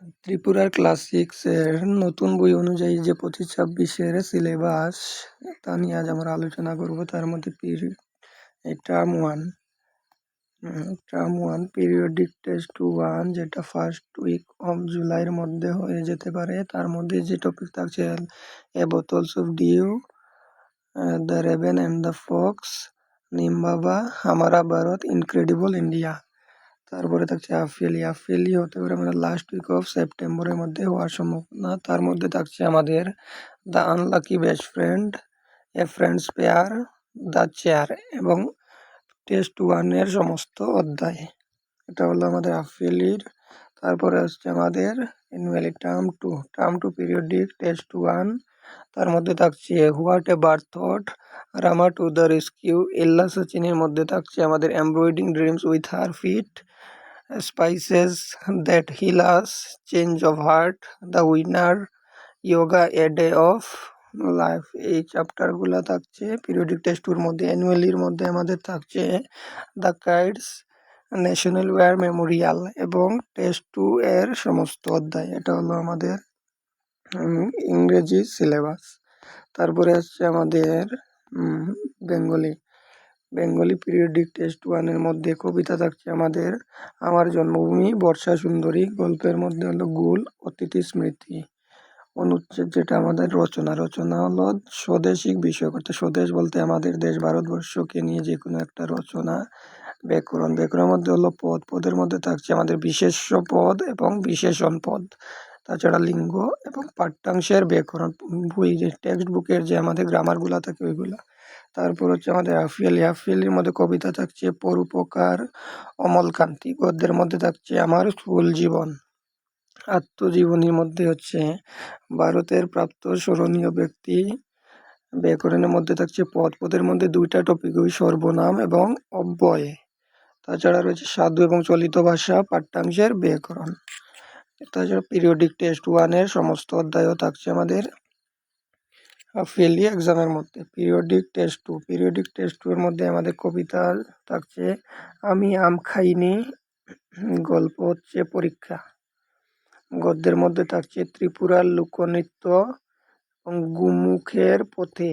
ত্রিপুরার ক্লাসিক্সের নতুন বই অনুযায়ী যে 25-26-এর সিলেবাস তা নিয়ে আজ আমরা আলোচনা করব। তার মধ্যে টার্ম ওয়ান পিরিয়ডিক টেস্ট 1 যেটা ফার্স্ট উইক অফ জুলাইয়ের মধ্যে হয়ে যেতে পারে। তার মধ্যে যে টপিক থাকছে a bottles of dew, the raven and the fox, Neem Baba, হামারা ভারত, ইনক্রেডিবল ইন্ডিয়া। তারপরে থাকছে হাফ ইয়ারলি হতে পারে আমাদের লাস্ট উইক অফ সেপ্টেম্বরের মধ্যে হওয়ার সম্ভাবনা। তার মধ্যে থাকছে আমাদের the unlucky best friend, A friends pair, the chair এবং টেস্ট 1-এর সমস্ত অধ্যায়। এটা হলো আমাদের হাফ ইয়ারলির। তারপরে হচ্ছে আমাদের annually term two periodic test 1। তার মধ্যে থাকছে what a bird thought, Rama to the rescue, ইল্লা সচিনের মধ্যে থাকছে আমাদের embroidering dreams with her feet, spices that heal us, change of heart, the winner, yoga a day of life. এই চ্যাপ্টারগুলো থাকছে পিরিয়ডিক টেস্ট 2-এর মধ্যে। অ্যানুয়ালির মধ্যে আমাদের থাকছে the kites, national war memorial এবং টেস্ট 2-এর সমস্ত অধ্যায়। এটা হলো আমাদের ইংরেজি সিলেবাস। তারপরে হচ্ছে আমাদের বেঙ্গলি পিরিয়ডিক টেস্ট 1-এর মধ্যে কবিতা থাকছে আমাদের আমার জন্মভূমি, বর্ষা সুন্দরী। গল্পের মধ্যে হলো গুল, অতিথি স্মৃতি। অনুচ্ছেদ যেটা আমাদের রচনা হলো স্বদেশিক বিষয় করতে। স্বদেশ বলতে আমাদের দেশ ভারতবর্ষকে নিয়ে যে কোনো একটা রচনা। ব্যাকরণের মধ্যে হলো পদের মধ্যে থাকছে আমাদের বিশেষ্য পদ এবং বিশেষণ পদ। তাছাড়া লিঙ্গ এবং পাঠ্যাংশের ব্যাকরণ, বই যে টেক্সট বুকের যে আমাদের গ্রামারগুলো থাকে ওইগুলা। তারপর হচ্ছে আমাদের হাফিয়ালির মধ্যে কবিতা থাকছে পরোপকার, অমলকান্তি। গদ্যের মধ্যে থাকছে আমার স্কুল জীবন। আত্মজীবনীর মধ্যে হচ্ছে ভারতের প্রাপ্ত স্মরণীয় ব্যক্তি। ব্যাকরণের মধ্যে থাকছে পদের মধ্যে 2টা টপিক, ওই সর্বনাম এবং অব্যয়। তাছাড়া রয়েছে সাধু এবং চলিত ভাষা, পাঠ্যাংশের ব্যাকরণ। তাছাড়া পিরিয়ডিক টেস্ট 1-এর সমস্ত অধ্যায়ও থাকছে আমাদের হাফ-ইয়ারলি এক্সামের মধ্যে। পিরিয়ডিক টেস্ট 2 এর মধ্যে আমাদের কবিতা থাকছে আমি আম খাইনি, গল্প হচ্ছে পরীক্ষা। গদ্যের মধ্যে থাকছে ত্রিপুরার লোকনৃত্য এবং গুমুখের পথে।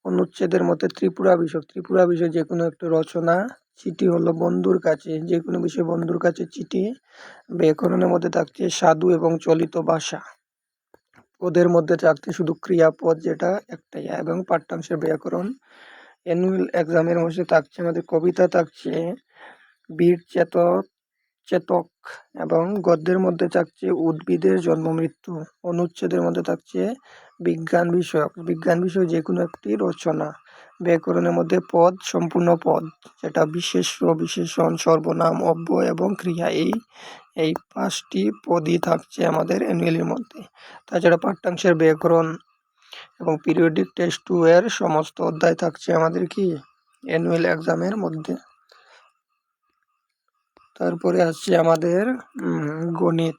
অনুচ্ছেদের মধ্যে ত্রিপুরা বিষয় যে কোনো একটা রচনা। চিঠি হলো বন্ধুর কাছে, যে কোনো বিষয় বন্ধুর কাছে চিঠি। ব্যাকরণের মধ্যে থাকছে সাধু এবং চলিত ভাষা। পদের মধ্যে থাকছে শুধু ক্রিয়াপদ যেটা একটাই এবং পাঠ্যাংশের ব্যাকরণ। অ্যানুয়াল এক্সামের মধ্যে থাকছে আমাদের কবিতা থাকছে বীর চেতক এবং গদ্যের মধ্যে থাকছে উদ্ভিদের জন্ম মৃত্যু। অনুচ্ছেদের মধ্যে থাকছে বিজ্ঞান বিষয় যে কোনো একটি রচনা। ব্যাকরণের মধ্যে সম্পূর্ণ পদ যেটা বিশেষ্য, বিশেষণ, সর্বনাম, অব্যয় এবং ক্রিয়া। এই 5টি পদই থাকছে আমাদের অ্যানুয়ালির মধ্যে। তাছাড়া পাঠ্যাংশের ব্যাকরণ এবং পিরিয়ডিক টেস্ট 2-এর সমস্ত অধ্যায় থাকছে আমাদের কি অ্যানুয়াল এক্সামের মধ্যে। তারপরে আসছে আমাদের গণিত।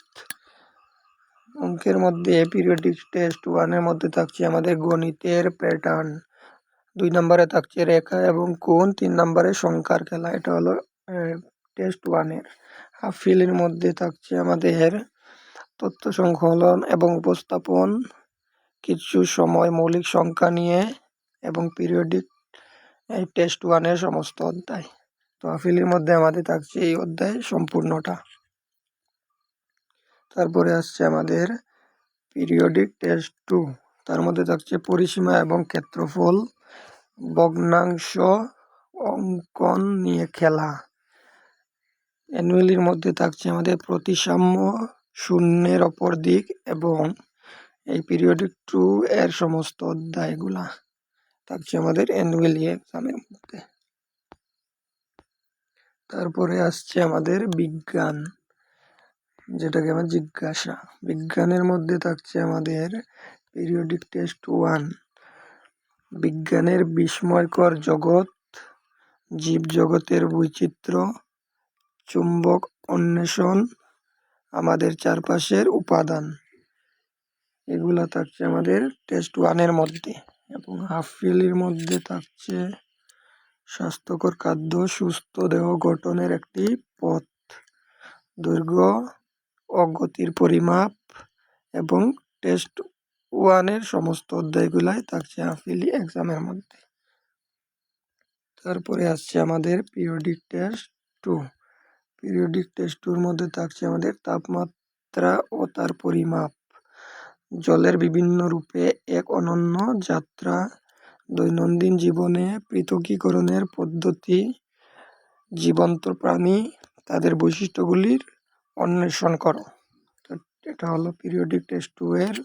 অঙ্কের মধ্যে পিরিয়ডিক টেস্ট 1-এর মধ্যে থাকছে আমাদের গণিতের প্যাটার্ন। 2 নম্বরে থাকছে রেখা এবং কোণ, 3 নম্বরে সংখ্যার খেলা। এটা হলো টেস্ট 1-এর। হাফ-ইয়ারলির মধ্যে থাকছে আমাদের তথ্য সংকলন এবং উপস্থাপন, কিছু সময় মৌলিক সংখ্যা নিয়ে এবং পিরিয়ডিক টেস্ট 1-এর সমস্ত অধ্যায়। তো হাফ-ইয়ারলির মধ্যে আমাদের থাকছে এই অধ্যায় সম্পূর্ণটা। তারপরে আসছে আমাদের পিরিয়ডিক টেস্ট 2। তার মধ্যে থাকছে পরিসীমা এবং ক্ষেত্রফল, ভগ্নাংশ, অঙ্কন নিয়ে খেলা। অ্যানুয়ালির মধ্যে থাকছে আমাদের প্রতিসাম্য, শূন্যের অপর দিক এবং এই পিরিয়ডিক 2-এর সমস্ত অধ্যায়গুলা থাকছে আমাদের অ্যানুয়ালি এক্সামের মধ্যে। তারপরে আসছে আমাদের বিজ্ঞান, যেটাকে আমরা জিজ্ঞাসা। বিজ্ঞানের মধ্যে থাকছে আমাদের পিরিয়ডিক টেস্ট 1, বিজ্ঞানের বিস্ময়কর জগৎ, জীবজগতের বৈচিত্র্য, চুম্বক অন্বেষণ, আমাদের চারপাশের উপাদান। এগুলা থাকছে আমাদের টেস্ট 1-এর মধ্যে। এবং হাফ-ইয়ারলির মধ্যে থাকছে স্বাস্থ্যকর খাদ্য, সুস্থ দেহ গঠনের একটি পথ, দৈর্ঘ্য অগতির পরিমাপ এবং টেস্ট 1-এর সমস্ত অধ্যায়গুলাই থাকছে হাফইয়ারলি এক্সামের মধ্যে। তারপরে আসছে আমাদের পিরিয়ডিক টেস্ট 2। পিরিয়ডিক টেস্ট 2-র মধ্যে থাকছে আমাদের তাপমাত্রা ও তার পরিমাপ, জলের বিভিন্ন রূপে এক অনন্য যাত্রা, দৈনন্দিন জীবনে পৃথকীকরণের পদ্ধতি, জীবন্ত প্রাণী, তাদের বৈশিষ্ট্যগুলির অন্বেষণ করো। তো এটা হলো পিরিয়ডিক টেস্ট 2-এর।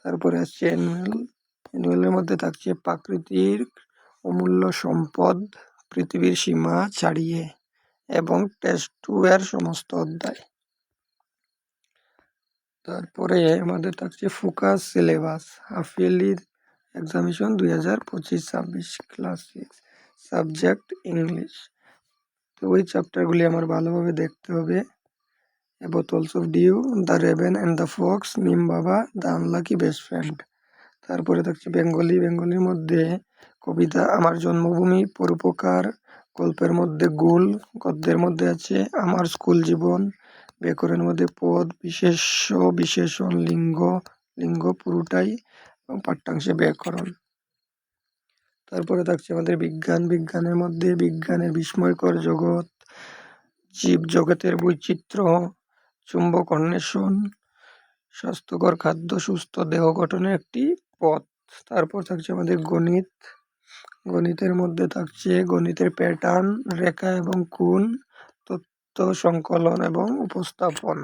তারপরে আসছে অ্যানুয়াল। অ্যানুয়ালের মধ্যে থাকছে প্রাকৃতিক অমূল্য সম্পদ, পৃথিবীর সীমা ছাড়িয়ে এবং টেস্ট 2-এর সমস্ত অধ্যায়। তারপরে আমাদের থাকছে focus syllabus, half yearly examination 2025-26, class 6, subject English. তো ওই চ্যাপ্টারগুলি আমার ভালোভাবে দেখতে হবে। A bottles of dew, the raven and the fox, Neem Baba, the unlucky best friend. তারপরে থাকছে বেঙ্গলি। বেঙ্গলির মধ্যে কবিতা আমার জন্মভূমি, পরোপকার, গল্পের মধ্যে গুল, গদ্যের মধ্যে আছে আমার স্কুল জীবন, ব্যাকরণের মধ্যে পদ, বিশেষ্য, বিশেষণ, লিঙ্গ, লিঙ্গ পুরোটাই এবং পাঠ্যাংশে ব্যাকরণ। তারপরে থাকছে আমাদের বিজ্ঞান। বিজ্ঞানের মধ্যে বিজ্ঞানের বিস্ময়কর জগৎ, জীব জগতের বৈচিত্র্য, চুম্বক অন্বেষণ, স্বাস্থ্যকর খাদ্য, সুস্থ দেহ গঠনের একটি পথ। তারপর থাকছে আমাদের গণিত। গণিতের মধ্যে থাকছে গণিতের প্যাটার্ন, রেখা এবং কোণ, তথ্য সংকলন এবং উপস্থাপন।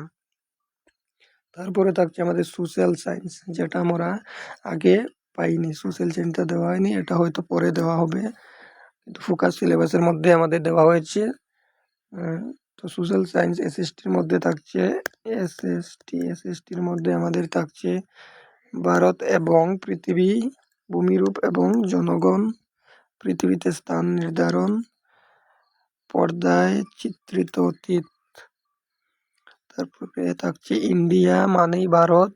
তারপরে থাকছে আমাদের সোশ্যাল সায়েন্স, যেটা আমরা আগে পাইনি, সোশ্যাল সায়েন্সটা দেওয়া হয়নি, এটা হয়তো পরে দেওয়া হবে, কিন্তু ফোকাস সিলেবাসের মধ্যে আমাদের দেওয়া হয়েছে। তো সোশ্যাল সায়েন্স এসএসটির মধ্যে থাকছে এসএসটির মধ্যে আমাদের থাকছে ভারত এবং পৃথিবী, ভূমিরূপ এবং জনগণ, পৃথিবীতে স্থান নির্ধারণ, পর্দায় চিত্রিত অতীত। তারপরে থাকছে ইন্ডিয়া মানেই ভারত,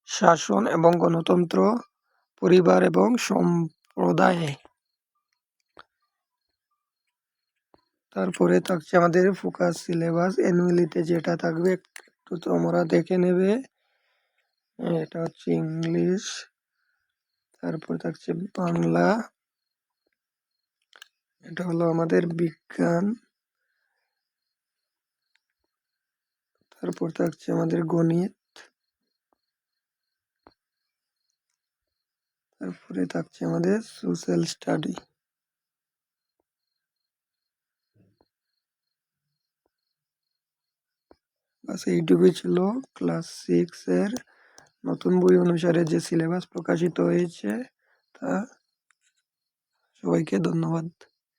শাসন এবং গণতন্ত্র, পরিবার এবং সম্প্রদায়। তারপরে থাকছে আমাদের ফোকাস সিলেবাস অ্যানুয়ালিতে যেটা থাকবে একটু তোমরা দেখে নেবে। এটা হচ্ছে ইংলিশ, তারপর থাকছে বাংলা, এটা হলো আমাদের বিজ্ঞান, তারপর থাকছে আমাদের গণিত, তারপরে থাকছে আমাদের সোশ্যাল স্টাডি। বাস এইটুকুই ছিল ক্লাস 6-এর নতুন বই অনুসারে যে সিলেবাস প্রকাশিত হয়েছে। তা সবাইকে ধন্যবাদ।